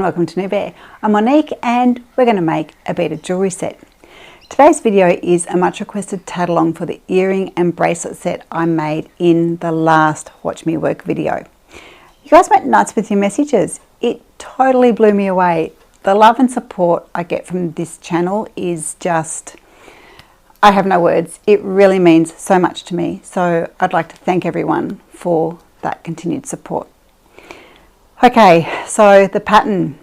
welcome to New Bear. I'm Monique and we're going to make a beaded jewellery set. Today's video is a much requested tag along for the earring and bracelet set I made in the last Watch Me Work video. You guys went nuts with your messages. It totally blew me away. The love and support I get from this channel is just, I have no words. It really means so much to me. So I'd like to thank everyone for that continued support. Okay, so the pattern.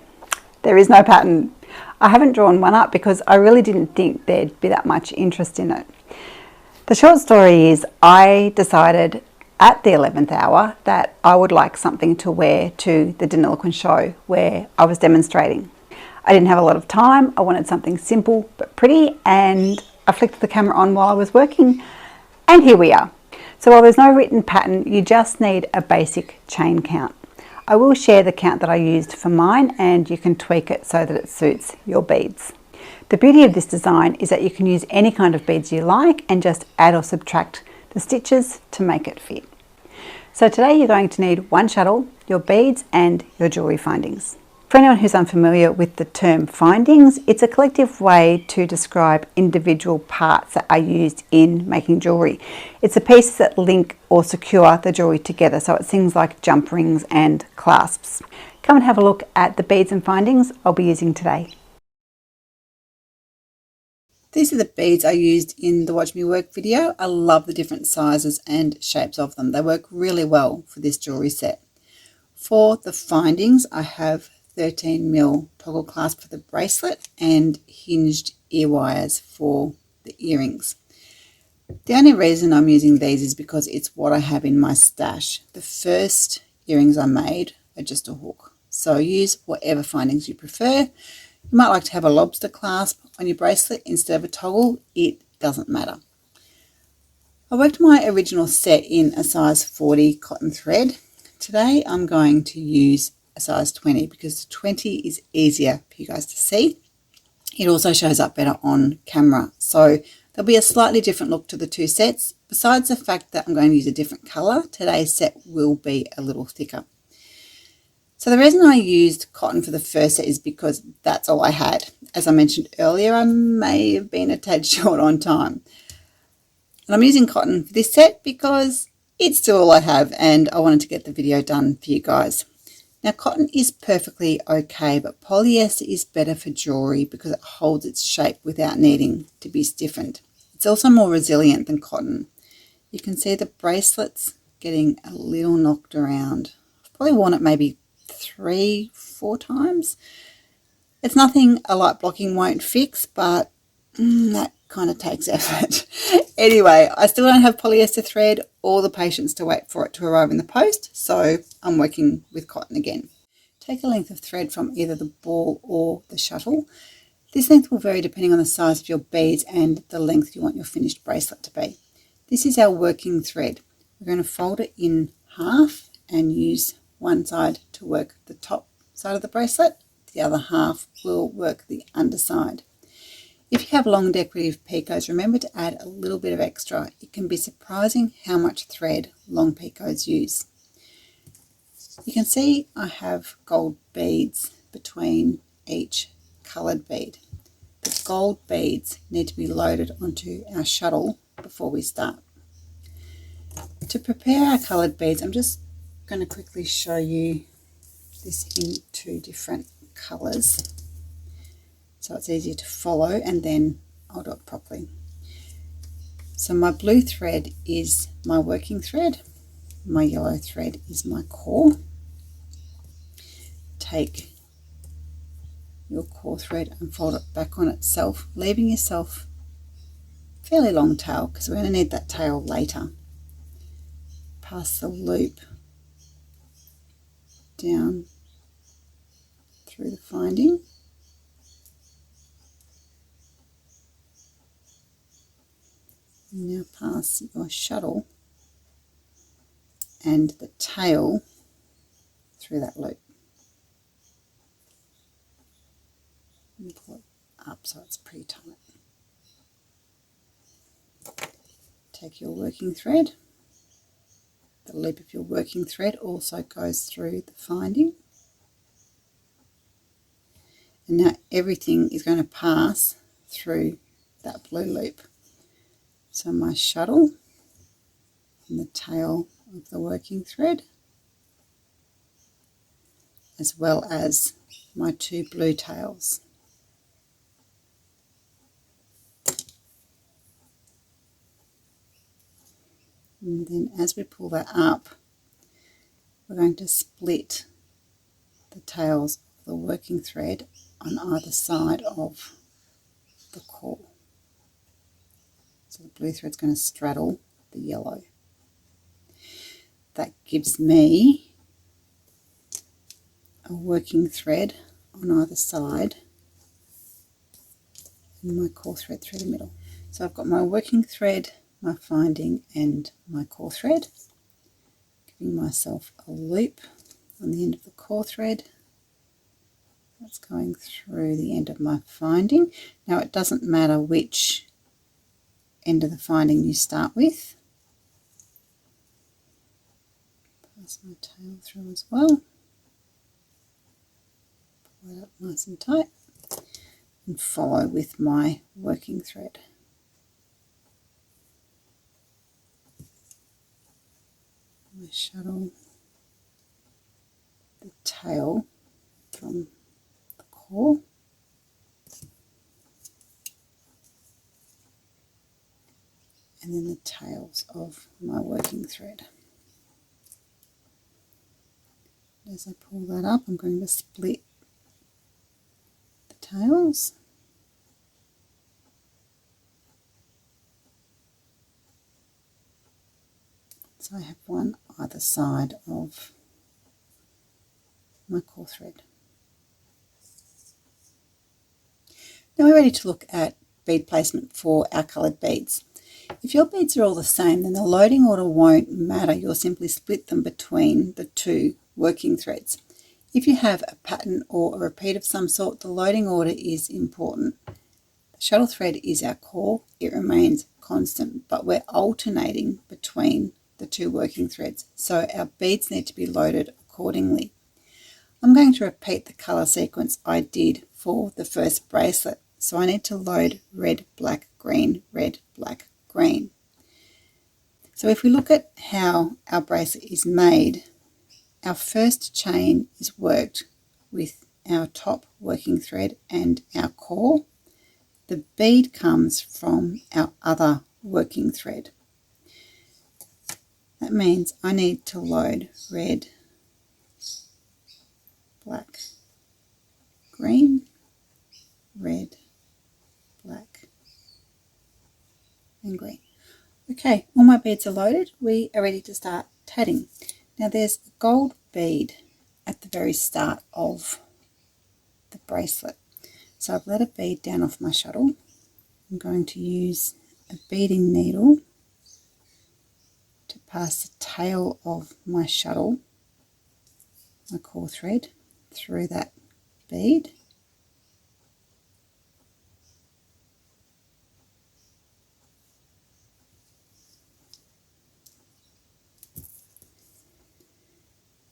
There is no pattern. I haven't drawn one up because I really didn't think there'd be that much interest in it. The short story is I decided at the 11th hour that I would like something to wear to the Deniliquin show where I was demonstrating. I didn't have a lot of time. I wanted something simple but pretty, and I flicked the camera on while I was working, and here we are. So while there's no written pattern, you just need a basic chain count. I will share the count that I used for mine and you can tweak it so that it suits your beads. The beauty of this design is that you can use any kind of beads you like and just add or subtract the stitches to make it fit. So today you're going to need one shuttle, your beads and your jewellery findings. For anyone who's unfamiliar with the term findings, it's a collective way to describe individual parts that are used in making jewellery. It's the pieces that link or secure the jewellery together, so it's things like jump rings and clasps. Come and have a look at the beads and findings I'll be using today. These are the beads I used in the Watch Me Work video. I love the different sizes and shapes of them. They work really well for this jewellery set. For the findings, I have 13mm toggle clasp for the bracelet and hinged ear wires for the earrings. The only reason I'm using these is because it's what I have in my stash. The first earrings I made are just a hook, so use whatever findings you prefer. You might like to have a lobster clasp on your bracelet instead of a toggle. It doesn't matter. I worked my original set in a size 40 cotton thread. Today I'm going to use a size 20 because 20 is easier for you guys to see. It also shows up better on camera, so there'll be a slightly different look to the two sets. Besides the fact that I'm going to use a different colour, today's set will be a little thicker. So the reason I used cotton for the first set is because that's all I had. As I mentioned earlier, I may have been a tad short on time. And I'm using cotton for this set because it's still all I have and I wanted to get the video done for you guys. Now cotton is perfectly okay, but polyester is better for jewellery because it holds its shape without needing to be stiffened. It's also more resilient than cotton. You can see the bracelet's getting a little knocked around. I've probably worn it maybe 3-4 times. It's nothing a light blocking won't fix, but that kind of takes effort. Anyway, I still don't have polyester thread or the patience to wait for it to arrive in the post, so I'm working with cotton again. Take a length of thread from either the ball or the shuttle. This length will vary depending on the size of your beads and the length you want your finished bracelet to be. This is our working thread. We're going to fold it in half and use one side to work the top side of the bracelet. The other half will work the underside. If you have long decorative picots, remember to add a little bit of extra. It can be surprising how much thread long picots use. You can see I have gold beads between each coloured bead. The gold beads need to be loaded onto our shuttle before we start. To prepare our coloured beads, I'm just going to quickly show you this in two different colours, so it's easier to follow, and then I'll do it properly. So my blue thread is my working thread, my yellow thread is my core. Take your core thread and fold it back on itself, leaving yourself a fairly long tail because we're going to need that tail later. Pass the loop down through the finding. Now pass your shuttle and the tail through that loop. And pull it up so it's pretty tight. Take your working thread. The loop of your working thread also goes through the finding. And now everything is going to pass through that blue loop. So my shuttle and the tail of the working thread, as well as my two blue tails. And then as we pull that up, we're going to split the tails of the working thread on either side of the core. So the blue thread's going to straddle the yellow. That gives me a working thread on either side and my core thread through the middle. So I've got my working thread, my finding and my core thread, giving myself a loop on the end of the core thread. That's going through the end of my finding. Now it doesn't matter which end of the finding you start with. Pass my tail through as well. Pull it up nice and tight and follow with my working thread. My shuttle, the tail from the core, and then the tails of my working thread. As I pull that up, I'm going to split the tails. So I have one either side of my core thread. Now we're ready to look at bead placement for our coloured beads. If your beads are all the same, then the loading order won't matter. You'll simply split them between the two working threads. If you have a pattern or a repeat of some sort, the loading order is important. The shuttle thread is our core. It remains constant, but we're alternating between the two working threads, so our beads need to be loaded accordingly. I'm going to repeat the colour sequence I did for the first bracelet. So I need to load red, black, green, red, black, green. So if we look at how our bracelet is made, our first chain is worked with our top working thread and our core. The bead comes from our other working thread. That means I need to load red, black, green, red, black and green. Okay, all my beads are loaded. We are ready to start tatting. Now there's a gold bead at the very start of the bracelet. So I've let a bead down off my shuttle. I'm going to use a beading needle to pass the tail of my shuttle, my core thread, through that bead.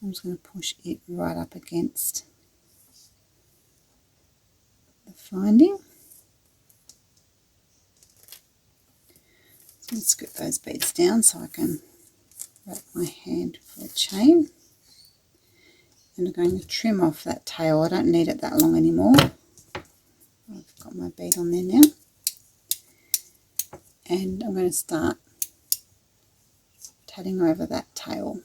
I'm just going to push it right up against the finding. So let's scoop those beads down so I can wrap my hand for a chain. And I'm going to trim off that tail. I don't need it that long anymore. I've got my bead on there now. And I'm going to start tatting over that tail.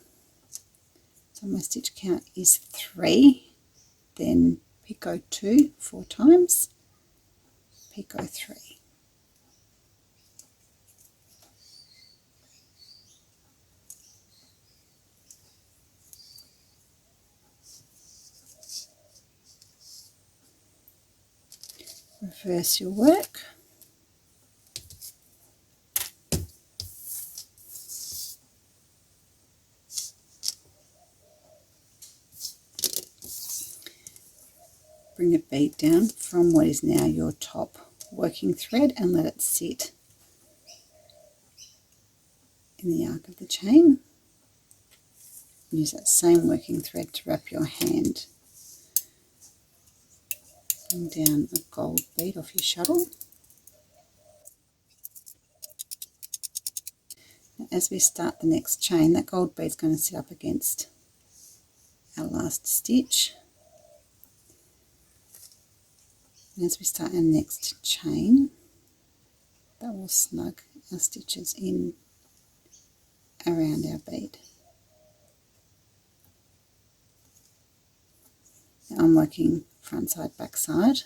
So my stitch count is 3, then picot 2 4 times, picot 3. Reverse your work. Bring the bead down from what is now your top working thread and let it sit in the arc of the chain. Use that same working thread to wrap your hand Bring down a gold bead off your shuttle. As we start the next chain, that gold bead is going to sit up against our last stitch. And as we start our next chain, that will snug our stitches in around our bead. Now I'm working front side, back side.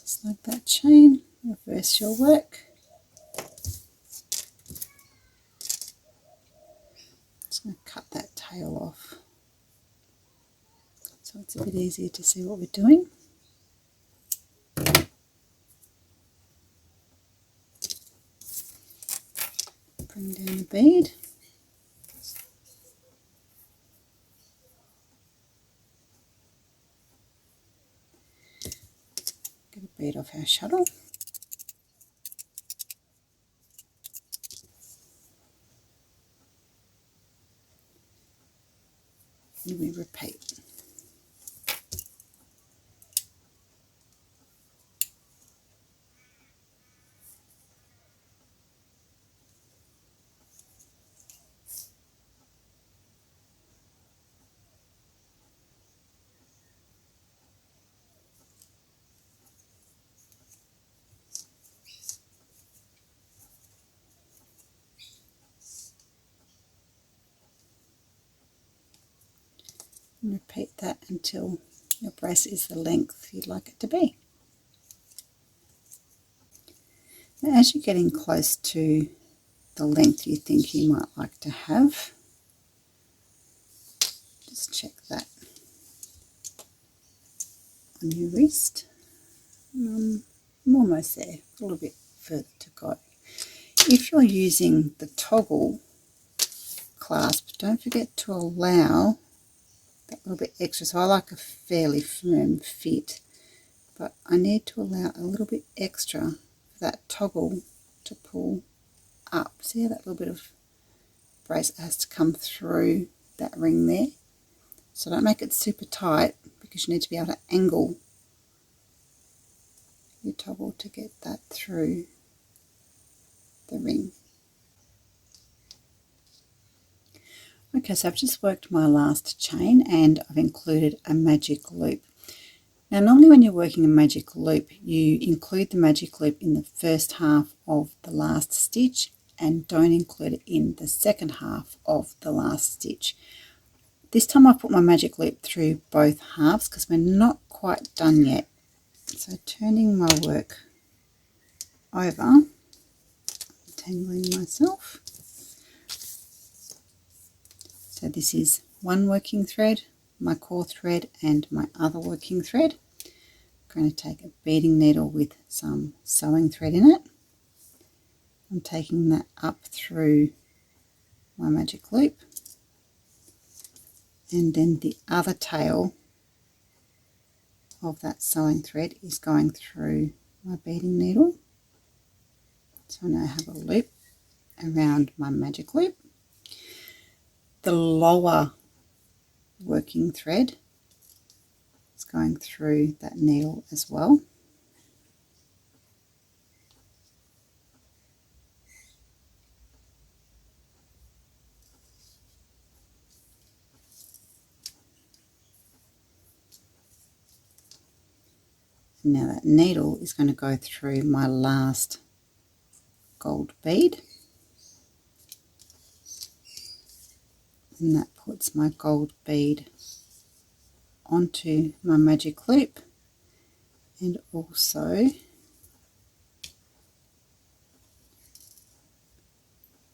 Snug that chain, reverse your work. Just going to cut that tail off so it's a bit easier to see what we're doing. Bring down the bead. Get a bead off our shuttle. And we repeat. And repeat that until your bracelet is the length you'd like it to be. Now, as you're getting close to the length you think you might like to have, just check that on your wrist. I'm almost there, a little bit further to go. If you're using the toggle clasp, don't forget to allow that little bit extra. So I like a fairly firm fit, but I need to allow a little bit extra for that toggle to pull up. See how that little bit of bracelet has to come through that ring there? So don't make it super tight, because you need to be able to angle your toggle to get that through the ring. Okay, so I've just worked my last chain and I've included a magic loop. Now normally when you're working a magic loop, you include the magic loop in the first half of the last stitch and don't include it in the second half of the last stitch. This time I've put my magic loop through both halves because we're not quite done yet. So turning my work over, tangling myself. So this is one working thread, my core thread and my other working thread. I'm going to take a beading needle with some sewing thread in it. I'm taking that up through my magic loop, and then the other tail of that sewing thread is going through my beading needle. So now I have a loop around my magic loop. The lower working thread is going through that needle as well. Now that needle is going to go through my last gold bead, and that puts my gold bead onto my magic loop, and also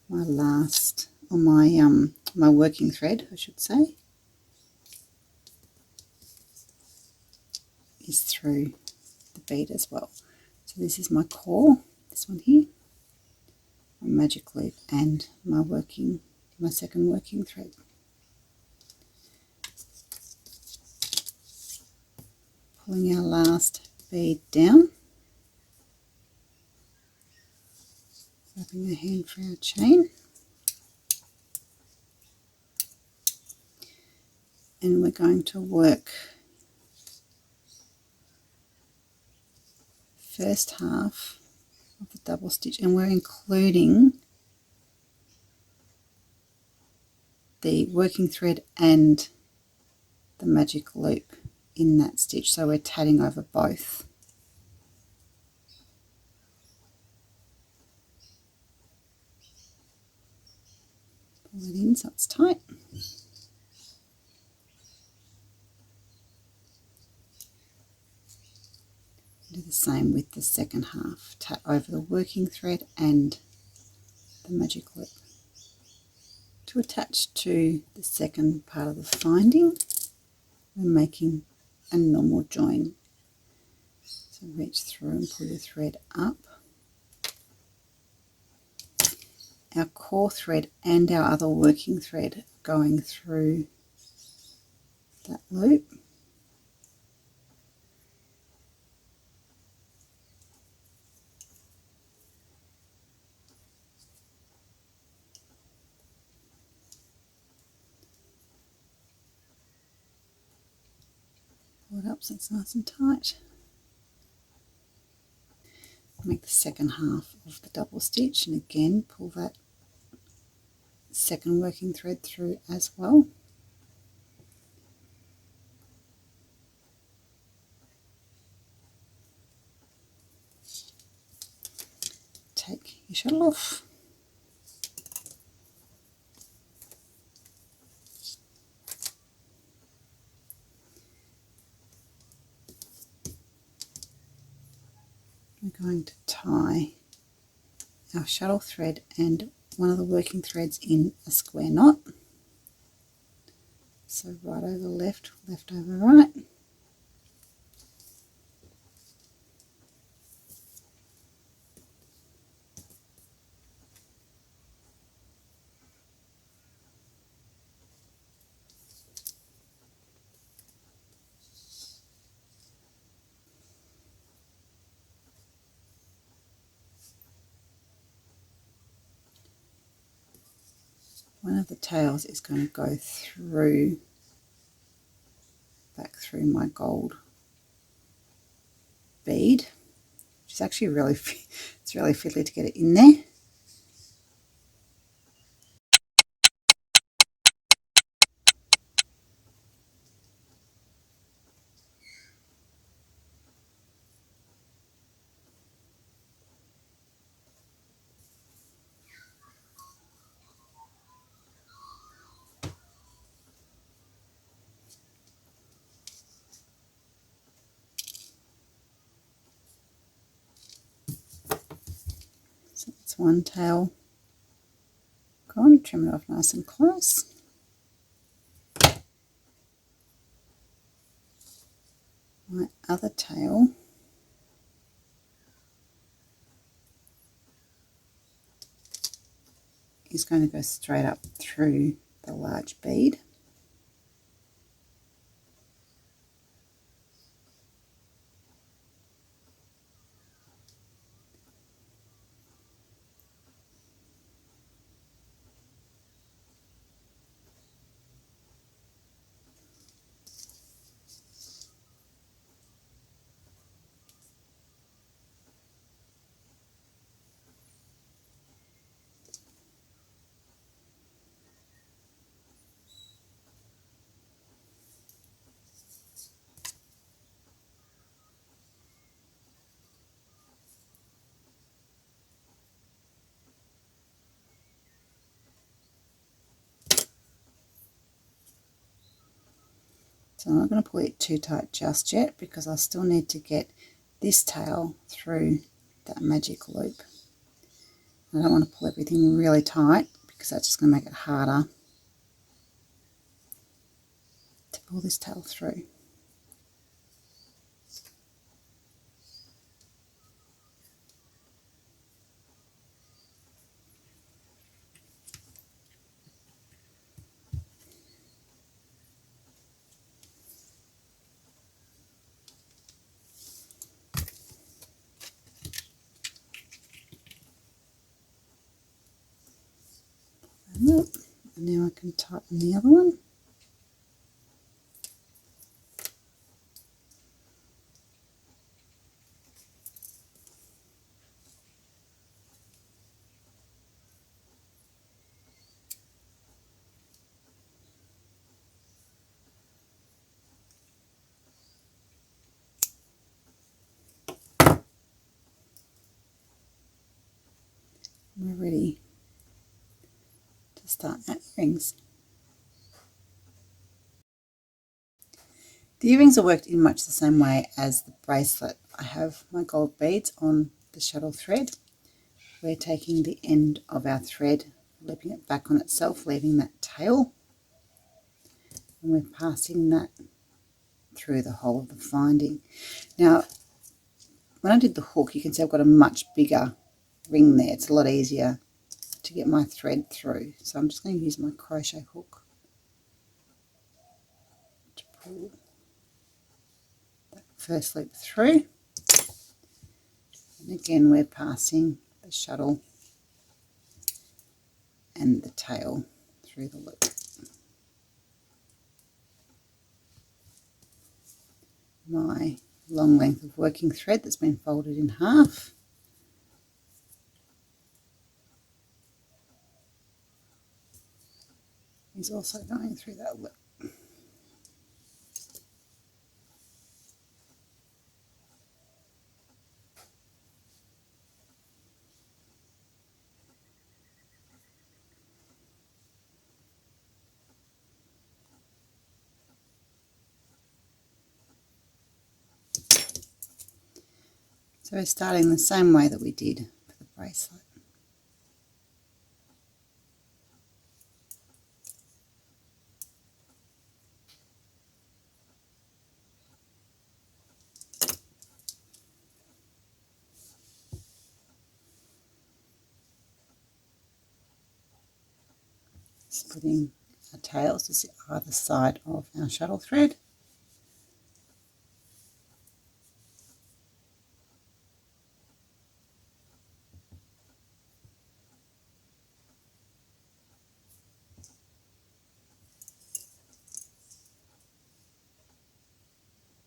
my last, or my working thread I should say, is through the bead as well. So this is my core, this one here, my magic loop, and my second working thread. Pulling our last bead down, wrapping our hand for our chain, and we're going to work first half of the double stitch, and we're including the working thread and the magic loop in that stitch, so we're tatting over both. Pull it in so it's tight. Do the same with the second half. Tat over the working thread and the magic loop. To attach to the second part of the finding, we're making a normal join. So reach through and pull your thread up. Our core thread and our other working thread going through that loop. Pull it up so it's nice and tight. Make the second half of the double stitch, and again pull that second working thread through as well. Take your shuttle off. We're going to tie our shuttle thread and one of the working threads in a square knot. So right over left, left over right. One of the tails is going to go through, back through my gold bead, which is actually really, it's really fiddly to get it in there. So that's one tail gone, trim it off nice and close. My other tail is going to go straight up through the large bead. So I'm not going to pull it too tight just yet because I still need to get this tail through that magic loop. I don't want to pull everything really tight because that's just going to make it harder to pull this tail through. Yep. And now I can tighten the other one. We're ready to start our earrings. The earrings are worked in much the same way as the bracelet. I have my gold beads on the shuttle thread. We're taking the end of our thread, flipping it back on itself, leaving that tail, and we're passing that through the whole of the finding. Now, when I did the hook, you can see I've got a much bigger ring there. It's a lot easier to get my thread through. So I'm just going to use my crochet hook to pull that first loop through. And again, we're passing the shuttle and the tail through the loop. My long length of working thread that's been folded in half. Is also going through that loop. So we're starting the same way that we did for the bracelet. Just putting our tails to sit either side of our shuttle thread.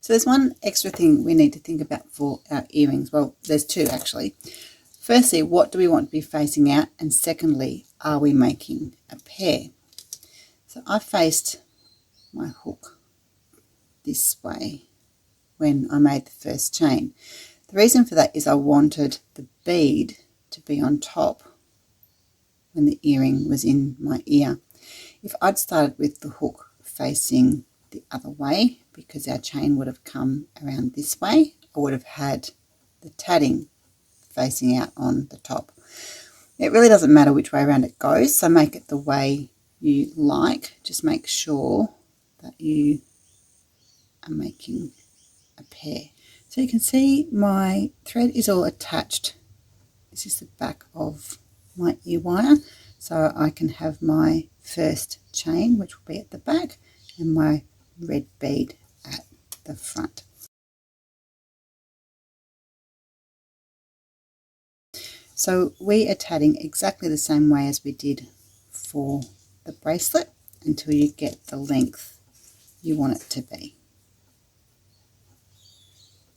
So there's one extra thing we need to think about for our earrings. Well, there's two actually. Firstly, what do we want to be facing out? And secondly, are we making a pair? So I faced my hook this way when I made the first chain. The reason for that is I wanted the bead to be on top when the earring was in my ear. If I'd started with the hook facing the other way, because our chain would have come around this way, I would have had the tatting facing out on the top. It really doesn't matter which way around it goes, so make it the way you like. Just make sure that you are making a pair. So you can see my thread is all attached. This is the back of my ear wire, so I can have my first chain, which will be at the back, and my red bead at the front. So we are tatting exactly the same way as we did for the bracelet until you get the length you want it to be.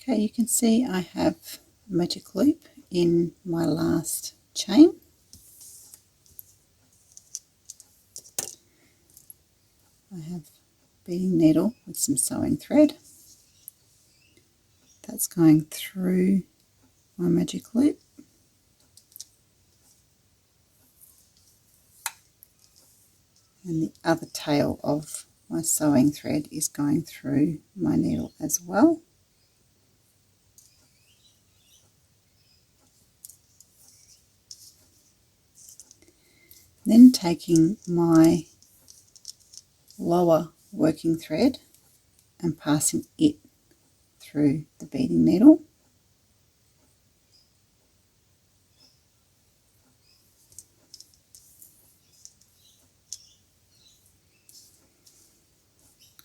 Okay, you can see I have a magic loop in my last chain. I have a beading needle with some sewing thread. That's going through my magic loop. And the other tail of my sewing thread is going through my needle as well. Then taking my lower working thread and passing it through the beading needle.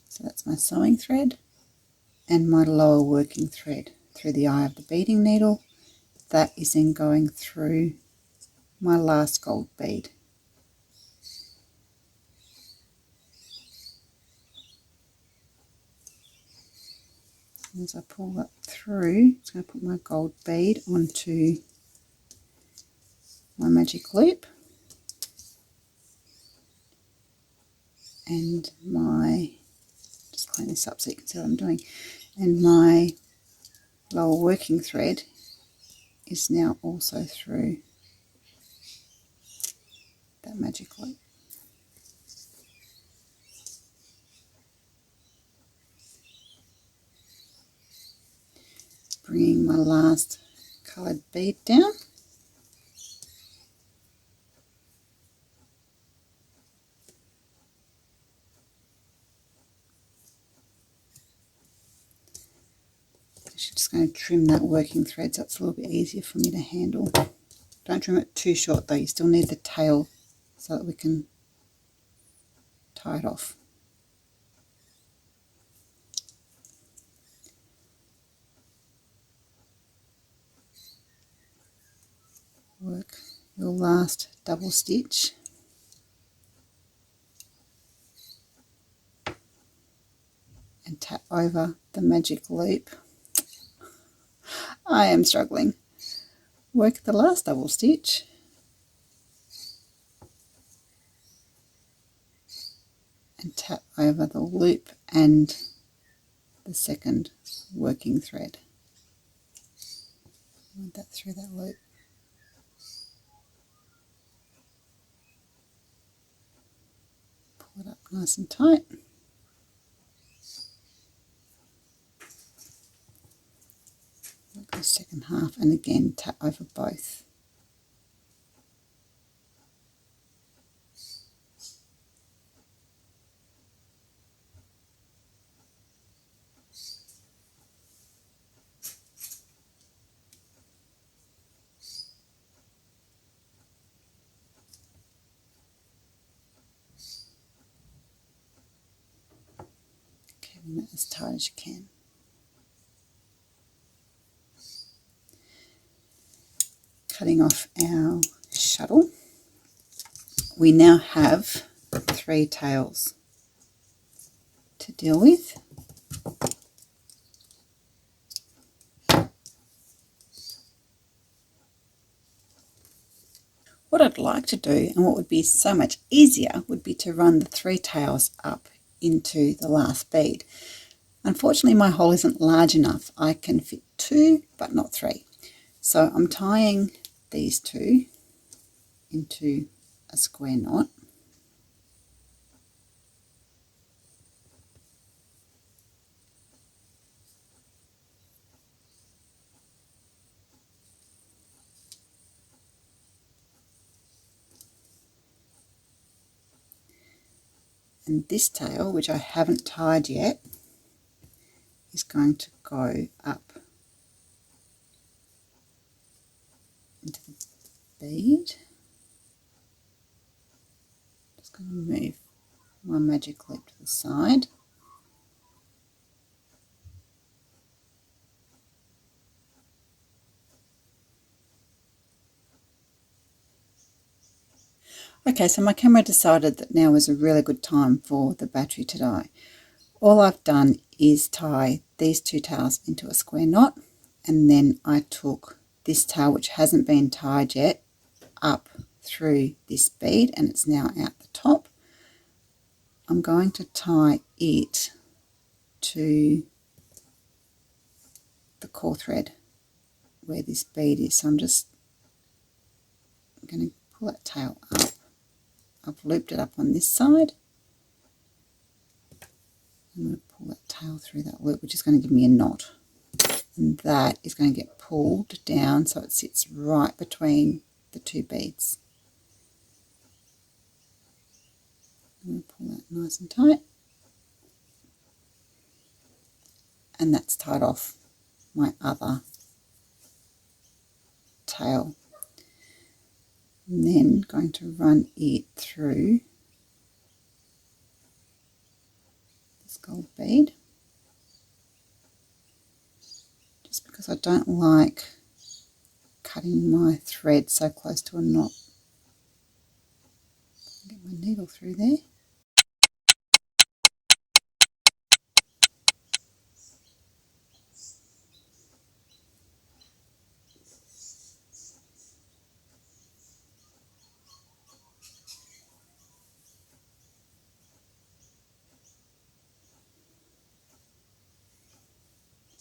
So that's my sewing thread and my lower working thread through the eye of the beading needle. That is then going through my last gold bead. As I pull that through, it's going to put my gold bead onto my magic loop and my, just clean this up so you can see what I'm doing, and my lower working thread is now also through that magic loop. Bringing my last coloured bead down. Just going to trim that working thread so it's a little bit easier for me to handle. Don't trim it too short though, you still need the tail so that we can tie it off. Work your last double stitch and tap over the magic loop. I am struggling. Work the last double stitch and tap over the loop and the second working thread. Run that through that loop. Pull it up nice and tight. Work the second half and again tap over both. Keeping that as tight as you can. Cutting off our shuttle. We now have 3 tails to deal with. What I'd like to do, and what would be so much easier, would be to run the 3 tails up into the last bead. Unfortunately, my hole isn't large enough. I can fit 2 but not 3. So I'm tying these 2 into a square knot. And this tail, which I haven't tied yet, is going to go up into the bead. Just going to move my magic loop to the side. Okay, so my camera decided that now is a really good time for the battery to die. All I've done is tie these 2 tails into a square knot, and then I took this tail, which hasn't been tied yet, up through this bead, and it's now out the top. I'm going to tie it to the core thread where this bead is. So I'm just going to pull that tail up. I've looped it up on this side. I'm going to pull that tail through that loop, which is going to give me a knot. And that is going to get pulled down so it sits right between the 2 beads. I'm going to pull that nice and tight. And that's tied off my other tail. And then going to run it through this gold bead, just because I don't like cutting my thread so close to a knot. Get my needle through there.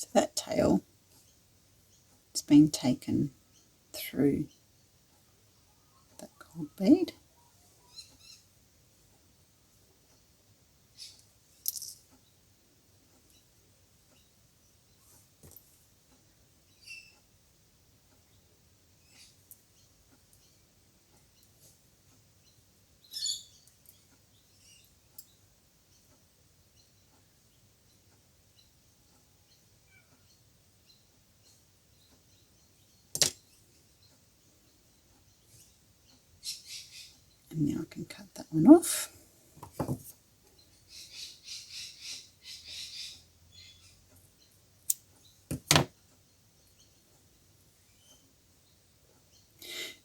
So that tail has been taken through that gold bead. And now I can cut that one off.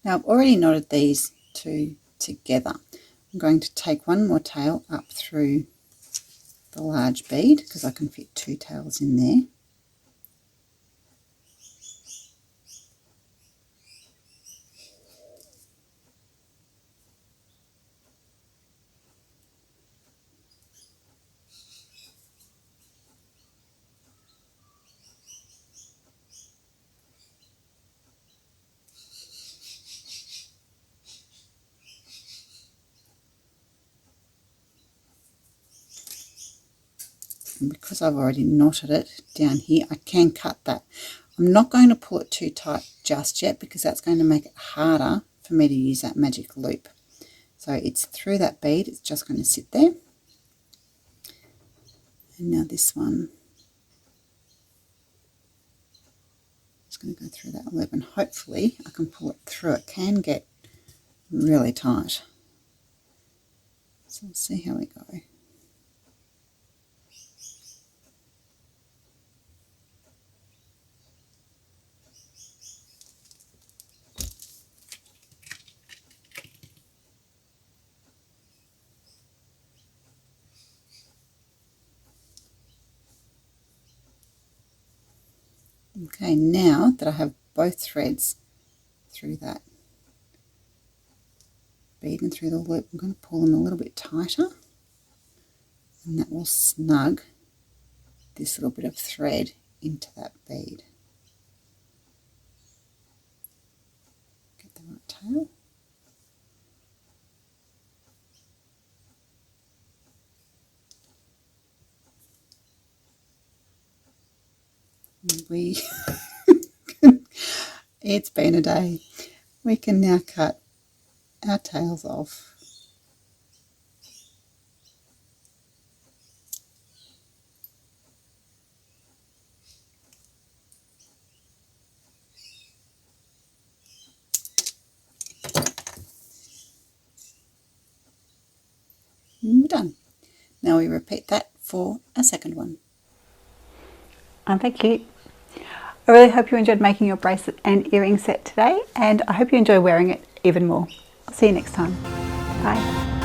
Now I've already knotted these two together. I'm going to take one more tail up through the large bead because I can fit two tails in there. And because I've already knotted it down here, I can cut that. I'm not going to pull it too tight just yet because that's going to make it harder for me to use that magic loop. So it's through that bead, it's just going to sit there. And now this one, it's going to go through that loop and hopefully I can pull it through. It can get really tight. So we'll see how we go. Okay, now that I have both threads through that bead and through the loop, I'm going to pull them a little bit tighter, and that will snug this little bit of thread into that bead. Get the right tail. It's been a day. We can now cut our tails off. And we're done. Now we repeat that for a second one. And thank you. I really hope you enjoyed making your bracelet and earring set today, and I hope you enjoy wearing it even more. I'll see you next time. Bye.